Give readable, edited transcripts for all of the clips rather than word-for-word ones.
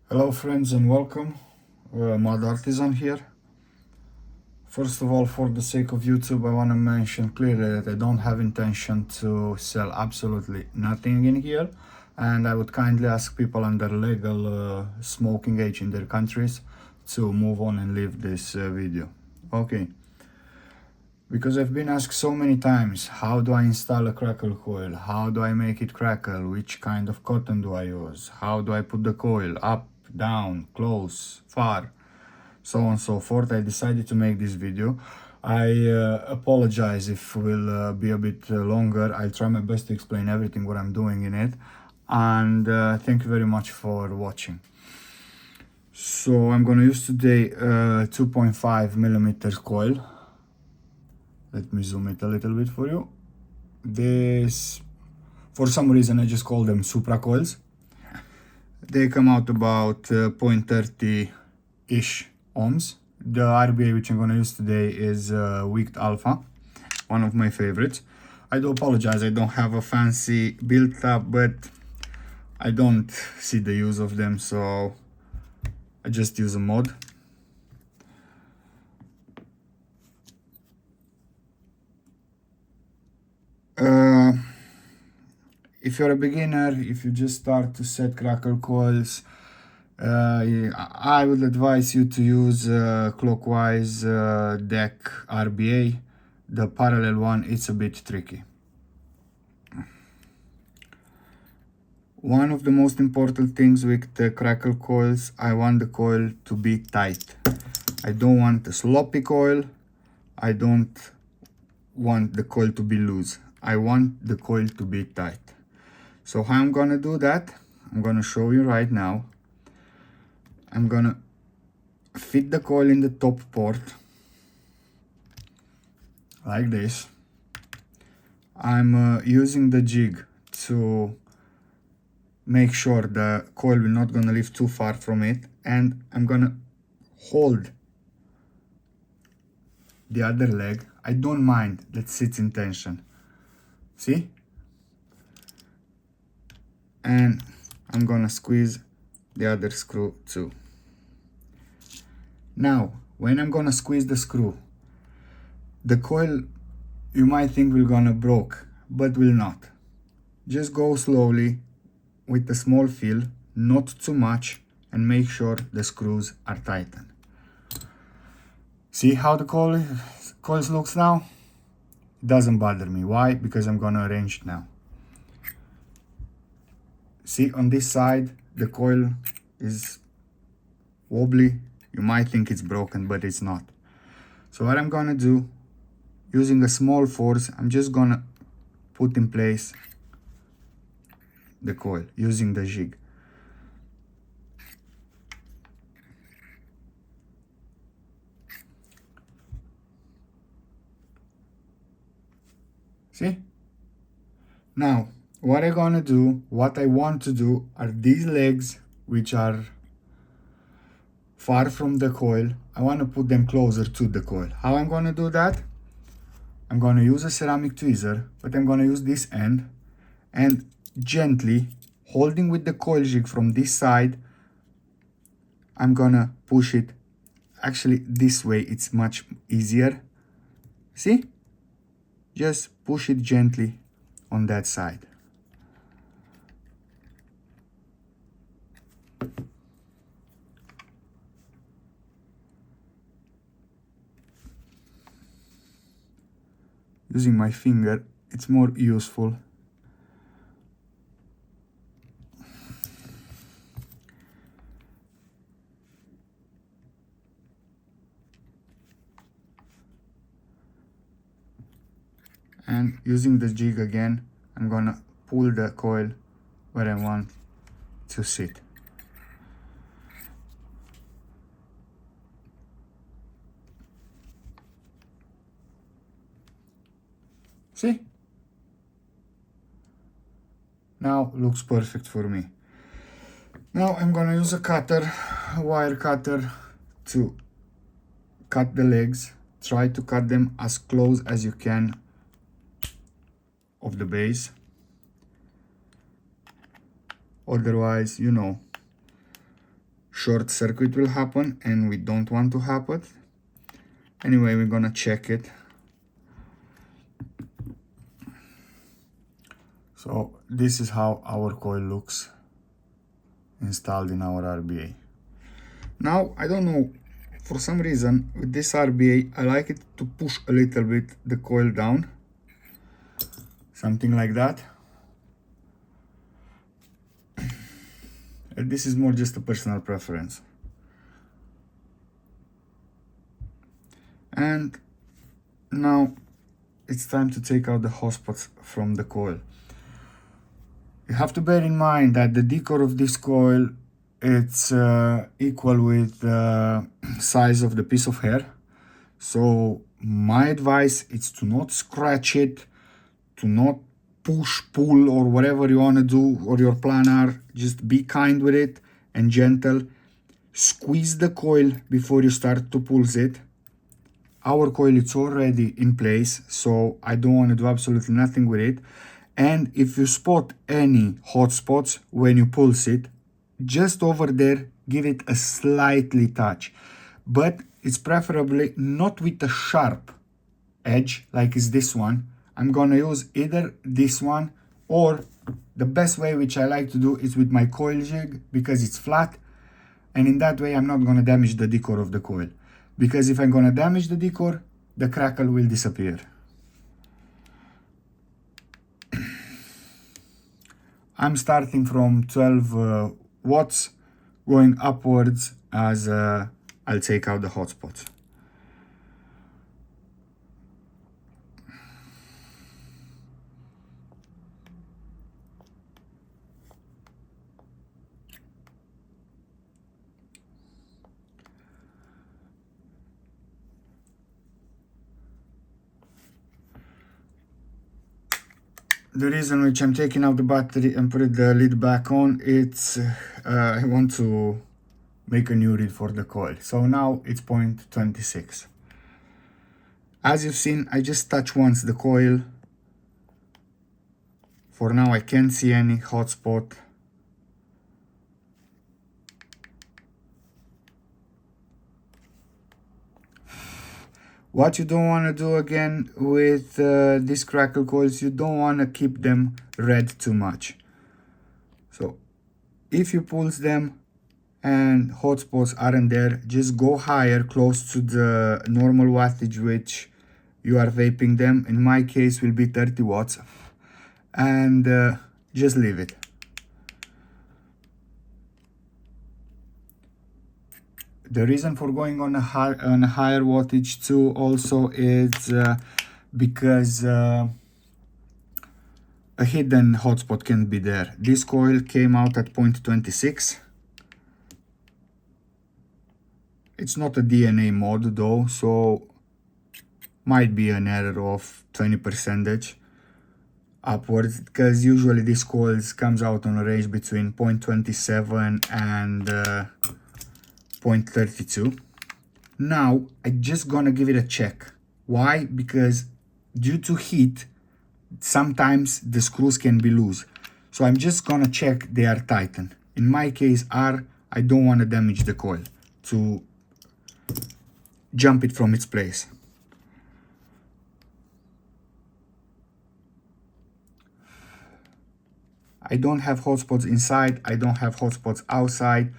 Hello friends and welcome, Mod Artisan here. First of all, for the sake of YouTube, I want to mention clearly that I don't have intention to sell absolutely nothing in here, and I would kindly ask people under legal smoking age in their countries to move on and leave this video. Okay, because I've been asked so many times, how do I install a Crackle coil? How do I make it crackle? Which kind of cotton do I use? How do I put the coil up, down, close, far? So on and so forth. I decided to make this video. I apologize if it will be a bit longer. I'll try my best to explain everything what I'm doing in it, and thank you very much for watching. So I'm gonna use today 2.5 millimeters coil. Let me zoom it a little bit for you. This, for some reason, I just call them Supra coils. They come out about 0.30 ish ohms. The RBA which I'm going to use today is wick'd alpha, one of my favorites. I do apologize, I don't have a fancy build up, but I don't see the use of them, so I just use a mod. If you're a beginner, if you just start to set Crackle coils, I would advise you to use clockwise deck RBA. The parallel one, it's a bit tricky. One of the most important things with the Crackle coils, I want the coil to be tight. I don't want a sloppy coil. I don't want the coil to be loose. I want the coil to be tight. So how I'm gonna do that, I'm gonna show you right now. I'm gonna fit the coil in the top port like this. I'm using the jig to make sure the coil will not gonna lift too far from it, and I'm gonna hold the other leg. I don't mind that sits in tension, see? And I'm gonna squeeze the other screw too. Now, when I'm gonna squeeze the screw, the coil, you might think will gonna broke, but will not. Just go slowly with a small feel, not too much, and make sure the screws are tightened. See how the coils looks now? It doesn't bother me. Why? Because I'm gonna arrange it now. See, on this side, the coil is wobbly. You might think it's broken, but it's not. So what I'm gonna do, using a small force, I'm just gonna put in place the coil using the jig. See? Now, what I'm gonna do, what I want to do are these legs, which are far from the coil. I want to put them closer to the coil. How I'm gonna do that? I'm gonna use a ceramic tweezer, but I'm gonna use this end and gently, holding with the coil jig from this side, I'm gonna push it. Actually, this way it's much easier. See? Just push it gently on that side. Using my finger, it's more useful. And using the jig again, I'm gonna pull the coil where I want to sit. See? Now looks perfect for me. Now I'm gonna use a cutter, a wire cutter, to cut the legs. Try to cut them as close as you can of the base. Otherwise, you know, short circuit will happen, and we don't want to happen. Anyway, we're gonna check it. So this is how our coil looks installed in our RBA. Now, I don't know, for some reason with this RBA I like it to push a little bit the coil down, something like that. And this is more just a personal preference. And now it's time to take out the hotspots from the coil. You have to bear in mind that the decor of this coil, it's equal with the size of the piece of hair. So my advice is to not scratch it, to not push, pull, or whatever you want to do, or your plan are. Just be kind with it and gentle. Squeeze the coil before you start to pulse it. Our coil is already in place, so I don't want to do absolutely nothing with it. And if you spot any hot spots when you pulse it, just over there, give it a slightly touch. But it's preferably not with a sharp edge like is this one. I'm gonna use either this one, or the best way, which I like to do, is with my coil jig, because it's flat, and in that way I'm not gonna damage the decor of the coil. Because if I'm gonna damage the decor, the crackle will disappear. I'm starting from 12 watts, going upwards as I'll take out the hotspots. The reason which I'm taking out the battery and put the lid back on, it's I want to make a new read for the coil. So now it's 0.26. As you've seen, I just touch once the coil. For now I can't see any hotspot. What you don't want to do again with these crackle coils, you don't want to keep them red too much. So if you pulse them and hotspots aren't there, just go higher, close to the normal wattage which you are vaping them. In my case will be 30 watts, and just leave it. The reason for going on a higher wattage too also is because a hidden hotspot can be there. This coil came out at 0.26. It's not a DNA mod though, so might be an error of 20% upwards, because usually this coils comes out on a range between 0.27 and 0.32. Now I'm just gonna give it a check. Why? Because due to heat, sometimes the screws can be loose. So I'm just gonna check they are tightened. In my case, I don't want to damage the coil to jump it from its place. I don't have hotspots inside, I don't have hotspots outside.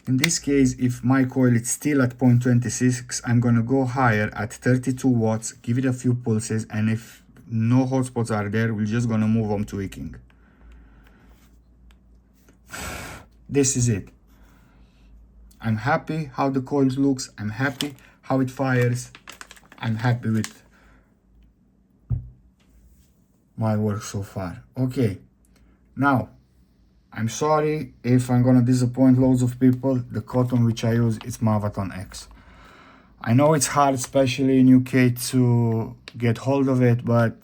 In this case, if my coil is still at 0.26, I'm gonna go higher at 32 watts, give it a few pulses, and if no hotspots are there, we're just gonna move on to wicking. This is it. I'm happy how the coil looks, I'm happy how it fires, I'm happy with my work so far. Okay, now, I'm sorry if I'm gonna disappoint loads of people. The cotton which I use is Mavaton X. I know it's hard, especially in UK, to get hold of it, but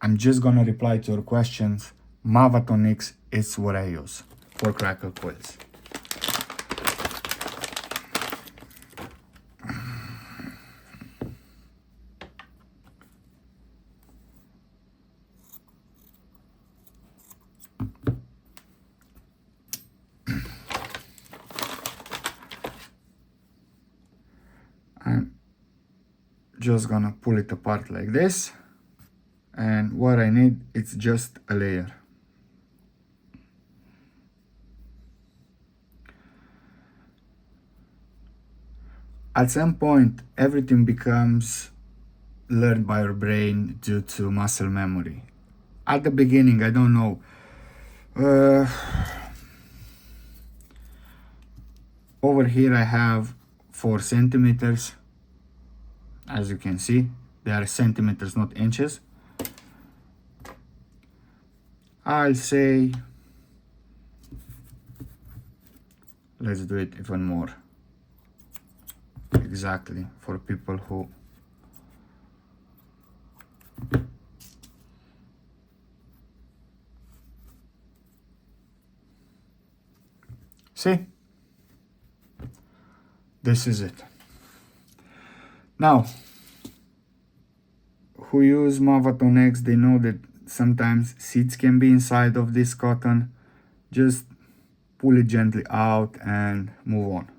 I'm just gonna reply to your questions. Mavaton X is what I use for crackle coils. just gonna pull it apart like this, and what I need is just a layer. At some point everything becomes learned by your brain due to muscle memory. At the beginning, I don't know, over here I have 4 centimeters. As you can see, they are centimeters, not inches. I'll say, let's do it even more exactly for people who see. This is it. Now, who use Mavaton X, they know that sometimes seeds can be inside of this cotton. Just pull it gently out and move on.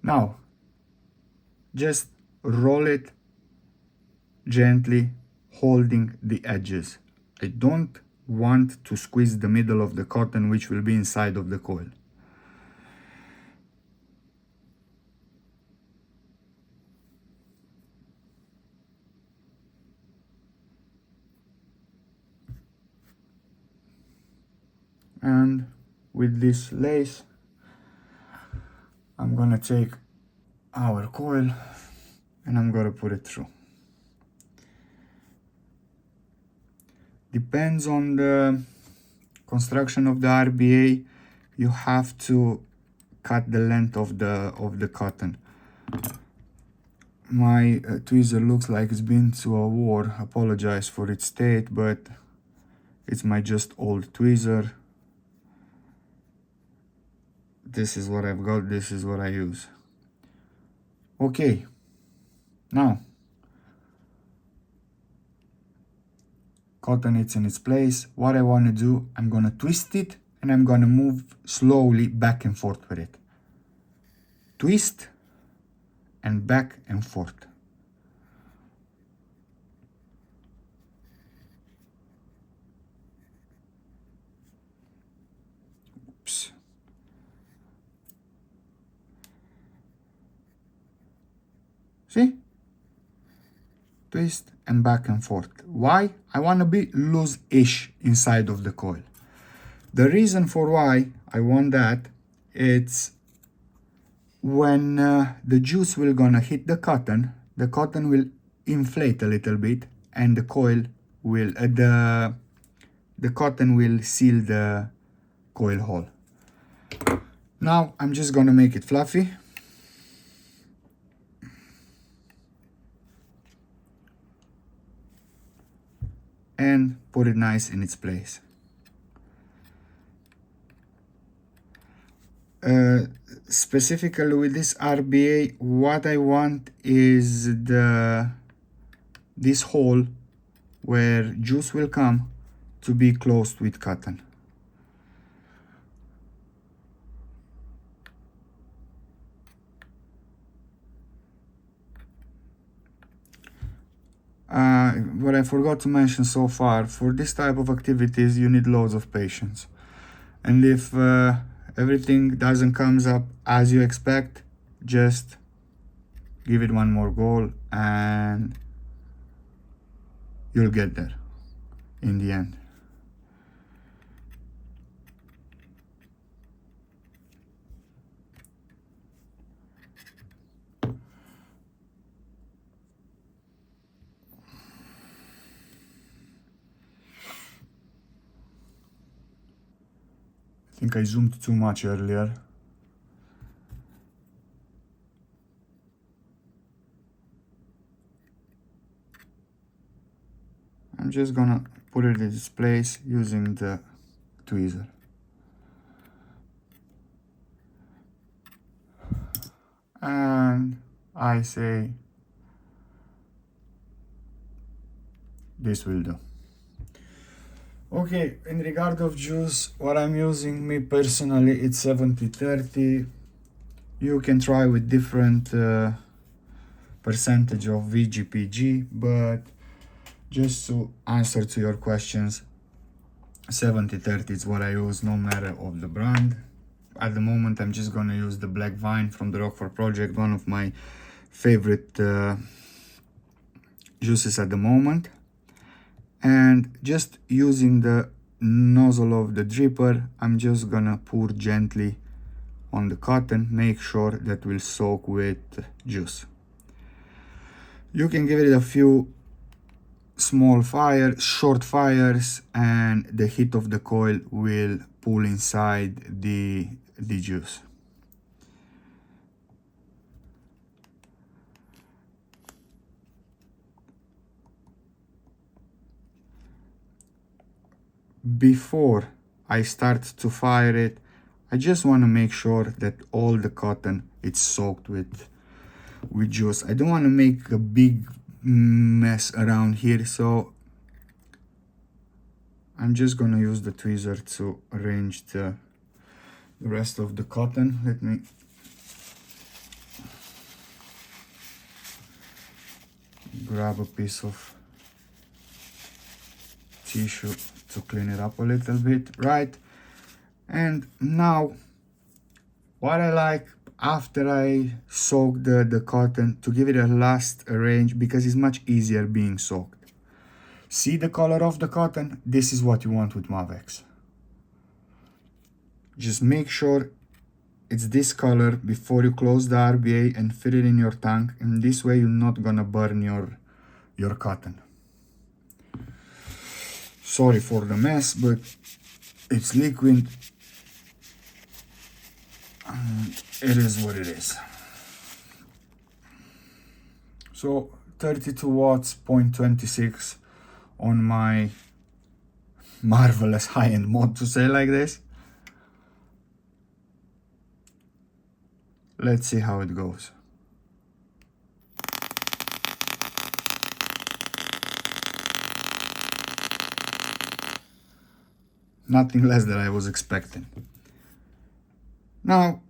Now, just roll it gently, holding the edges. I don't want to squeeze the middle of the cotton, which will be inside of the coil. And with this lace, I'm gonna take our coil and I'm gonna put it through. Depends on the construction of the RBA, you have to cut the length of the cotton. My tweezer looks like it's been to a war. Apologize for its state, but it's my just old tweezer. This is what I've got, this is what I use. Okay, now cotton it's in its place. What I want to do, I'm gonna twist it and I'm gonna move slowly back and forth with it. Twist and back and forth. Oops. See? Twist and back and forth. Why? I want to be loose-ish inside of the coil. The reason for why I want that, it's when the juice will gonna hit the cotton will inflate a little bit, and the coil will the cotton will seal the coil hole. Now I'm just gonna make it fluffy. And put it nice in its place. Specifically with this RBA, what I want is this hole where juice will come to be closed with cotton. What I forgot to mention so far, for this type of activities you need loads of patience, and if everything doesn't comes up as you expect, just give it one more go and you'll get there in the end. I think I zoomed too much earlier. I'm just gonna put it in its place using the tweezer. And I say this will do. Okay, in regard of juice, what I'm using, me personally, it's 70-30. You can try with different percentage of VGPG, but just to answer to your questions, 70-30 is what I use no matter of the brand. At the moment I'm just gonna use the Black Vine from the Rockford project, one of my favorite juices at the moment. And just using the nozzle of the dripper, I'm just gonna pour gently on the cotton, make sure that will soak with juice. You can give it a few small fires, short fires, and the heat of the coil will pull inside the juice. Before I start to fire it, I just want to make sure that all the cotton is soaked with juice. I don't want to make a big mess around here, so I'm just gonna use the tweezer to arrange the rest of the cotton. Let me grab a piece of tissue to clean it up a little bit, right? And now what I like, after I soak the cotton, to give it a last arrange, because it's much easier being soaked. See the color of the cotton? This is what you want with Mavex. Just make sure it's this color before you close the RBA and fill it in your tank, and this way you're not gonna burn your cotton. Sorry for the mess, but it's liquid. It is what it is. So 32 watts, 0.26 on my marvelous high-end mod, to say like this. Let's see how it goes. Nothing less than I was expecting. Now,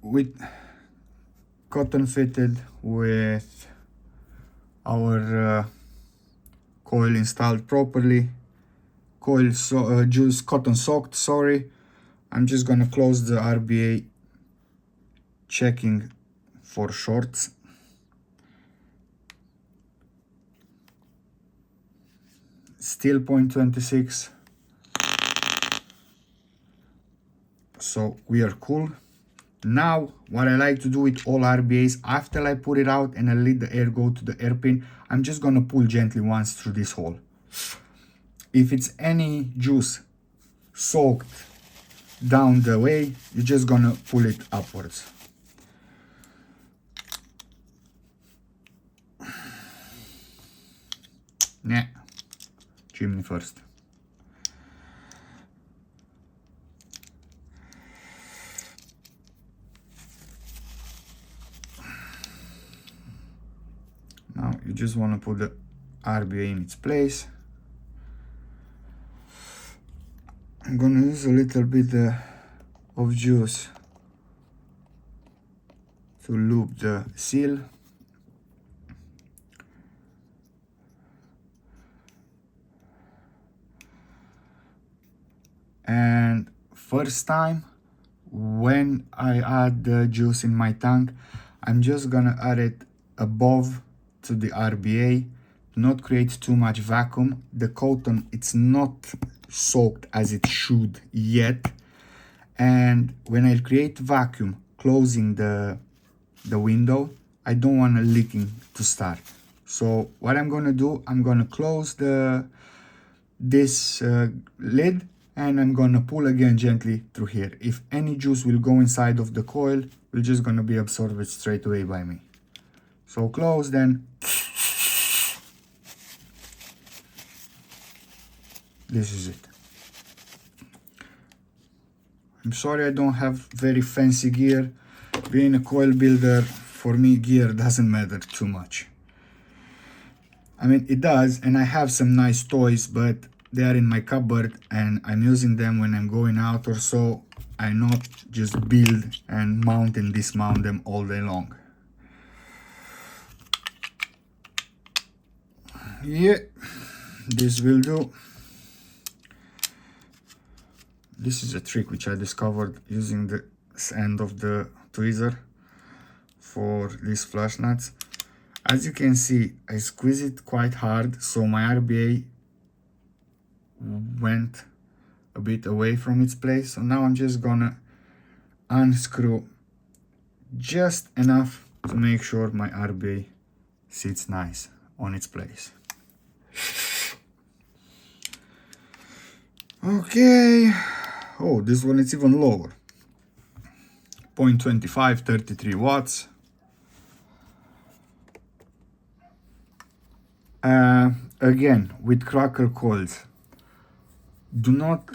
with cotton fitted, with our coil installed properly, juice cotton soaked, sorry, I'm just gonna close the RBA, checking for shorts. Still 0.26. So we are cool. Now what I like to do with all RBAs, after I put it out and I let the air go to the airpin, I'm just gonna pull gently once through this hole. If it's any juice soaked down the way, you're just gonna pull it upwards. Nah, chimney first. Now you just want to put the RBA in its place. I'm gonna use a little bit of juice to loop the seal. And first time when I add the juice in my tank, I'm just gonna add it above to the RBA, not create too much vacuum. The cotton, it's not soaked as it should yet, and when I create vacuum closing the window, I don't want a leaking to start. So what I'm gonna do, I'm gonna close this lid, and I'm gonna pull again gently through here. If any juice will go inside of the coil, we're just gonna be absorbed straight away by me. So close, then this is it. I'm sorry I don't have very fancy gear. Being a coil builder, for me gear doesn't matter too much. I mean, it does, and I have some nice toys, but they are in my cupboard and I'm using them when I'm going out or so. I not just build and mount and dismount them all day long. Yeah, this will do. This is a trick which I discovered using the end of the tweezer for these flash nuts. As you can see, I squeeze it quite hard, so my RBA went a bit away from its place. So now I'm just gonna unscrew just enough to make sure my RBA sits nice on its place. Okay. Oh, this one is even lower. 0.25, 33 watts. Again, with Crackle coils, do not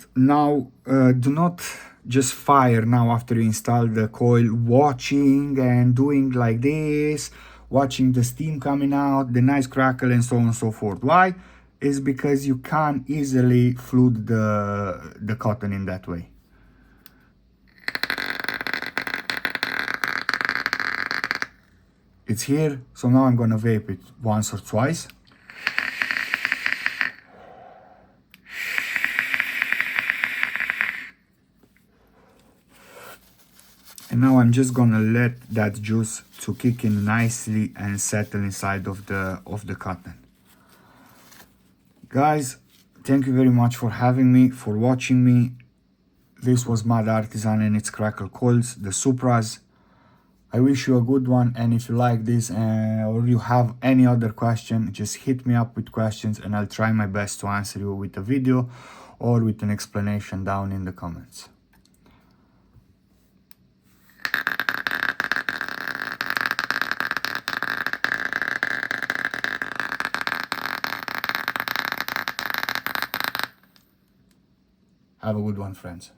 just fire now after you install the coil, watching and doing like this, watching the steam coming out, the nice crackle and so on and so forth. Why? Is because you can't easily flute the cotton in that way. It's here, so now I'm gonna vape it once or twice. And now I'm just gonna let that juice to kick in nicely and settle inside of the cotton. Guys, thank you very much for having me, for watching me. This was Mad Artisan and its Crackle coils, the Supras. I wish you a good one, and if you like this or you have any other question, just hit me up with questions and I'll try my best to answer you with a video or with an explanation down in the comments. Have a good one, friends.